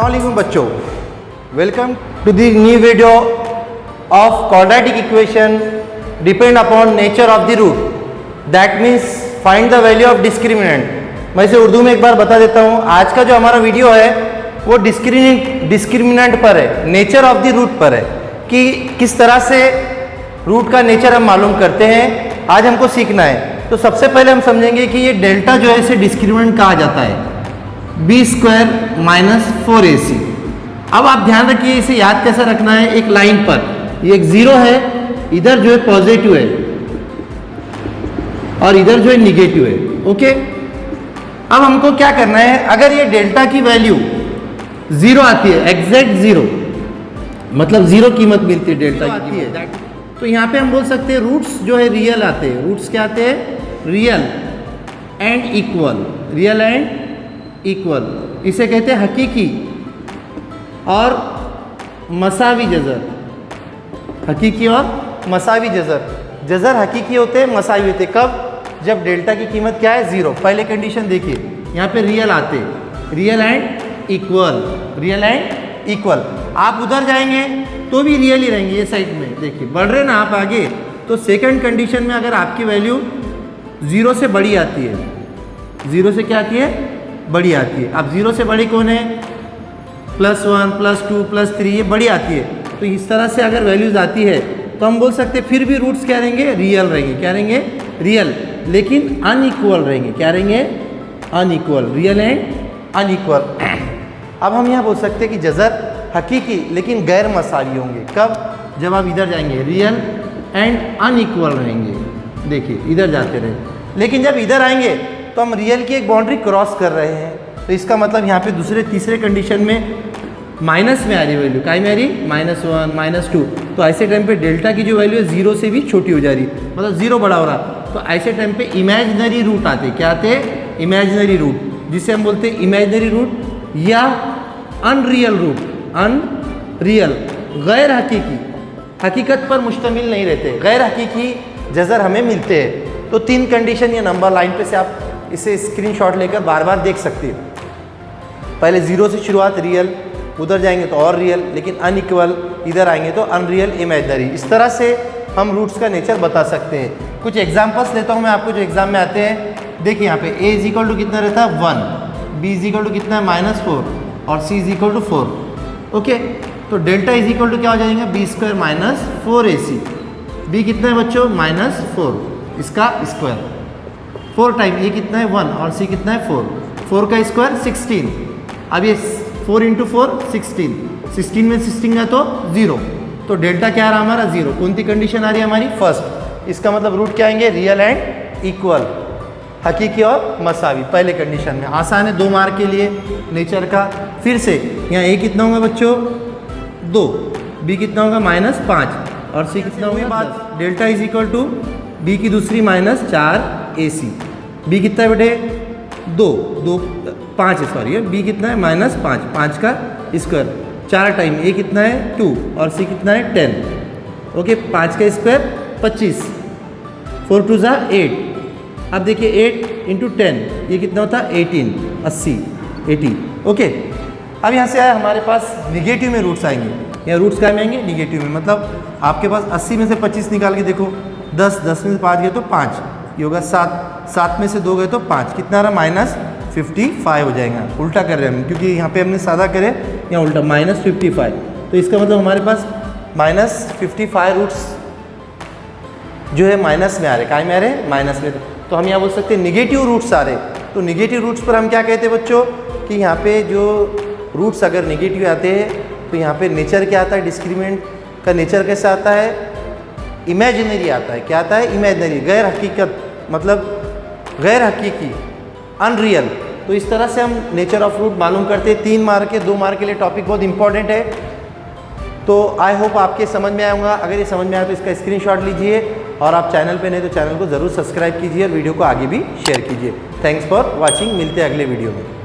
अस्सलाम वालेकुम बच्चों, welcome to the new video of quadratic equation depend upon nature of the root, that means find the value of discriminant. मैं इसे उर्दू में एक बार बता देता हूँ। आज का जो हमारा वीडियो है वो डिस्क्रिमिनेंट पर है, नेचर ऑफ द रूट पर है कि किस तरह से रूट का नेचर हम मालूम करते हैं। आज हमको सीखना है। तो सबसे पहले हम समझेंगे कि ये डेल्टा जो है इसे डिस्क्रिमिनेंट कहा जाता है, बी स्क्वायर माइनस 4ac। अब आप ध्यान रखिए, इसे याद कैसे रखना है। एक लाइन पर ये एक जीरो है, इधर जो है पॉजिटिव है और इधर जो है निगेटिव है। ओके, अब हमको क्या करना है, अगर ये डेल्टा की वैल्यू जीरो आती है, एग्जैक्ट जीरो मतलब जीरो कीमत मिलती है डेल्टा की आती है, तो यहाँ पे हम बोल सकते हैं रूट्स जो है रियल आते हैं। रूट्स क्या आते हैं? Real and equal, real and equal. इसे कहते हैं हकीकी और मसावी जज़र। हकीकी और मसावी जज़र। जज़र हकीकी होते हैं, मसावी होते हैं कब? जब डेल्टा की कीमत क्या है? जीरो। पहले कंडीशन देखिए, यहाँ पे रियल आते हैं, real and equal, real and equal. आप उधर जाएंगे तो भी रियल ही रहेंगे। ये साइड में देखिए, बढ़ रहे ना आप आगे, तो सेकंड कंडीशन में अगर आपकी वैल्यू जीरो से बड़ी आती है, जीरो से क्या आती है? बड़ी आती है। अब जीरो से बड़ी कौन है? +1 +2 +3, ये बड़ी आती है। तो इस तरह से अगर वैल्यूज आती है तो हम बोल सकते हैं फिर भी रूट्स क्या रहेंगे? रियल रहेंगे। क्या रहेंगे? रियल, लेकिन अनइक्वल रहेंगे। क्या रहेंगे? Unequal, real and unequal. अब हम यहाँ बोल सकते हैं कि जज़र हकीकी लेकिन गैर मसावी होंगे। कब? जब आप इधर जाएंगे, रियल एंड अनइक्वल रहेंगे। देखिए इधर जाते रहे, लेकिन जब इधर आएंगे तो हम रियल की एक बाउंड्री क्रॉस कर रहे हैं। तो इसका मतलब यहाँ पे दूसरे तीसरे कंडीशन में माइनस में आ रही वैल्यू। काय में आ रही? -1 -2। तो ऐसे टाइम पे डेल्टा की जो वैल्यू है जीरो से भी छोटी हो जा रही, मतलब जीरो बड़ा हो रहा। तो ऐसे टाइम पे इमेजिनरी रूट आते। क्या आते हैं? इमेजिनरी रूट, जिसे हम बोलते हैं इमेजिनरी रूट या अनरियल रूट। अनरियल, गैर हकीकी, हकीकत पर मुश्तमिल नहीं रहते, गैर हकीकी जज़र हमें मिलते हैं। तो तीन कंडीशन ये नंबर लाइन पे से आप इसे स्क्रीनशॉट लेकर बार बार देख सकते हैं। पहले जीरो से शुरुआत, रियल, उधर जाएंगे तो और रियल, लेकिन अनइक्वल, इधर आएंगे तो अनरियल, इमेजिनरी। इस तरह से हम रूट्स का नेचर बता सकते हैं। कुछ एग्जांपल्स लेता हूँ मैं आपको जो एग्जाम में आते हैं। देखिए यहाँ पे a = कितना रहता है? 1, b = कितना है? -4 और c = 4। ओके, तो डेल्टा क्या हो जाएगा? b² - 4ac। b कितना है बच्चों? -4, इसका स्क्वायर 4 टाइम, ये कितना है? 1 और c कितना है? 4, 4 का स्क्वायर 16। अब ये 4 × 4 16, 16 में 16 है तो 0। तो डेल्टा क्या आ रहा हमारा? 0। कौन सी कंडीशन आ रही है हमारी? फर्स्ट। इसका मतलब रूट क्या आएंगे? रियल एंड इक्वल, हकीकी और मसावी, पहले कंडीशन में। आसान है 2 मार्क के लिए नेचर का। फिर से यहाँ a कितना होगा बच्चों? 2, b कितना होगा? -5 और c कितना होगा? बात डेल्टा b की दूसरी -4ac। b कितना है बेटे? 2 5 है, सॉरी है। b कितना है? -5, 5 का स्क्वायर 4 टाइम, a कितना है? 2 और c कितना है? 10। ओके, 5 का स्क्वायर 25, 4 2 = 8। अब देखिए 8 × 10, ये कितना होता है? 18, 80। ओके, अब यहाँ से आया हमारे पास निगेटिव में रूट्स आएंगे। यहाँ रूट्स क्या में आएंगे? निगेटिव में। मतलब आपके पास 80 में से 25 निकाल के देखो, 10 में से 5 गए तो 5, ये होगा 7 में से 2 गए तो 5, कितना आ रहा? -55 हो जाएगा। उल्टा कर रहे हैं हम, क्योंकि यहाँ पे हमने सादा करे, यहाँ उल्टा -55। तो इसका मतलब हमारे पास -55 रूट्स जो है माइनस में आ रहे। काय में आ रहे? माइनस में। तो हम यहाँ बोल सकते हैं निगेटिव रूट्स आ रहे। तो निगेटिव रूट्स पर हम क्या कहते हैं बच्चों कि यहाँ पे जो रूट्स अगर निगेटिव आते हैं तो यहाँ पे नेचर क्या आता है? डिस्क्रिमिनेंट का नेचर कैसे आता है? इमेजिनरी आता है। क्या आता है? इमेजिनरी, गैर हकीकत, मतलब गैर हकीकी, अनरियल। तो इस तरह से हम नेचर ऑफ रूट मालूम करते हैं। 3 मार्क के 2 मार्क के लिए टॉपिक बहुत इंपॉर्टेंट है। तो आई होप आपके समझ में आऊँगा। अगर ये समझ में आया तो इसका स्क्रीनशॉट लीजिए, और आप चैनल पे नहीं तो चैनल को ज़रूर सब्सक्राइब कीजिए और वीडियो को आगे भी शेयर कीजिए। Thanks for watching. मिलते हैं अगले वीडियो में।